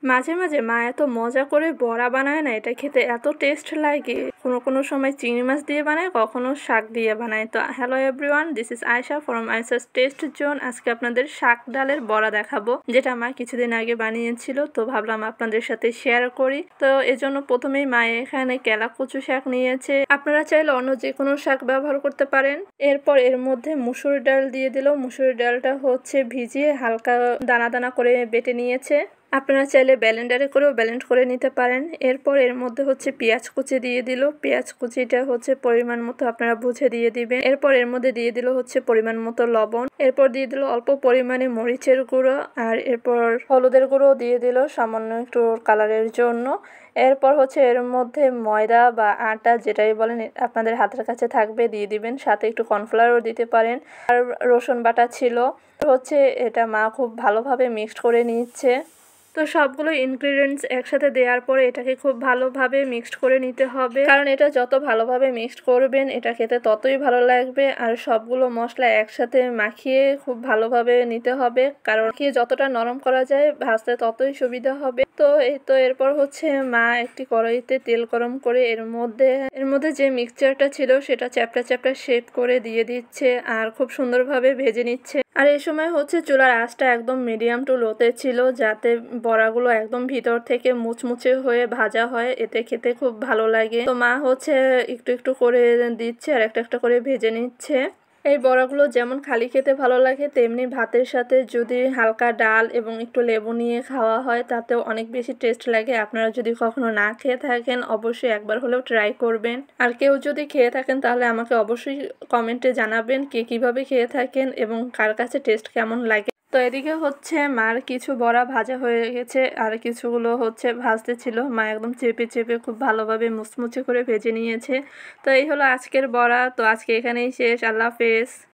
মাঝে, মাঝে মা এত মজা করে বড়া বানায় না, এটা খেতে এত টেস্ট লাগে। কোনো সময় চিংড়ি মাছ দিয়ে বানায়, কখনো শাক দিয়ে বানায়। তো hello everyone, this is Ayesha from Ayesha's test zone. আজকে আপনাদের শাক ডালের বড়া দেখাবো, যেটা মা কিছুদিন আগে বানিয়েছিল। তো ভাবলাম আপনাদের সাথে শেয়ার করি। তো এজন্য প্রথমেই মা এখানে কেলা কচু শাক নিয়েছে। আপনারা চাইলে অন্য যে কোনো শাক ব্যবহার করতে পারেন। এরপর এর মধ্যে মুসুর ডাল দিয়ে দিল। মুসুর ডালটা হচ্ছে ভিজিয়ে হালকা দানা দানা করে বেটে নিয়েছে। আপনারা চাইলে ব্লেন্ডারে করেও ব্লেন্ড করে নিতে পারেন। এরপর এর মধ্যে হচ্ছে পেঁয়াজ কুচি দিয়ে দিল। পেঁয়াজ কুচিটা হচ্ছে পরিমাণ মতো আপনারা বুঝে দিয়ে দিবেন। এরপর এর মধ্যে দিয়ে দিল হচ্ছে পরিমাণ মতো লবণ। এরপর দিয়ে দিল অল্প পরিমাণে মরিচের গুঁড়ো, আর এরপর হলুদের গুঁড়ো দিয়ে দিল সামান্য একটু কালারের জন্য। এরপর হচ্ছে এর মধ্যে ময়দা বা আটা যেটাই বলেন আপনাদের হাতের কাছে থাকবে দিয়ে দিবেন। সাথে একটু কর্নফ্লাওয়ারও দিতে পারেন। আর রসুন বাটা ছিল। হচ্ছে এটা মা খুব ভালোভাবে মিক্সড করে নিচ্ছে। তো সবগুলো ইনগ্রিডিয়েন্টস একসাথে দেওয়ার পরে এটাকে খুব ভালোভাবে মিক্সড করে নিতে হবে, কারণ এটা যত ভালোভাবে মিক্সড করবেন এটা খেতে ততই ভালো লাগবে। আর সবগুলো মশলা একসাথে মাখিয়ে খুব ভালোভাবে নিতে হবে, কারণ কি যতটা নরম করা যায় ভাজতে ততই সুবিধা হবে। তো এরপর হচ্ছে মা একটি কড়াইতে তেল গরম করে এর মধ্যে যে মিক্সচারটা ছিল সেটা চ্যাপটা চ্যাপটা শেপ করে দিয়ে দিচ্ছে আর খুব সুন্দরভাবে ভেজে নিচ্ছে। আর এই সময় হচ্ছে চুলার আঁচটা একদম মিডিয়াম টু লোতে ছিল, যাতে বড়াগুলো একদম ভিতর থেকে মুচমুচে হয়ে ভাজা হয়, এতে খেতে খুব ভালো লাগে। তো মা হচ্ছে একটু একটু করে দিচ্ছে আর একটা একটা করে ভেজে নিচ্ছে। এই বড়াগুলো যেমন খালি খেতে ভালো লাগে, তেমনি ভাতের সাথে যদি হালকা ডাল এবং একটু লেবু নিয়ে খাওয়া হয় তাতেও অনেক বেশি টেস্ট লাগে। আপনারা যদি কখনো না খেয়ে থাকেন অবশ্যই একবার হলেও ট্রাই করবেন। আর কেউ যদি খেয়ে থাকেন তাহলে আমাকে অবশ্যই কমেন্টে জানাবেন কে কীভাবে খেয়ে থাকেন এবং কার কাছে টেস্ট কেমন লাগে। তো এদিকে হচ্ছে মার কিছু বড়া ভাজা হয়ে গেছে আর কিছুগুলো হচ্ছে ভাজতে ছিল। মা একদম চেপে চেপে খুব ভালোভাবে মুচমুচে করে ভেজে নিয়েছে। তো এই হলো আজকের বড়া। তো আজকে এখানেই শেষ। আল্লাহ হাফেজ।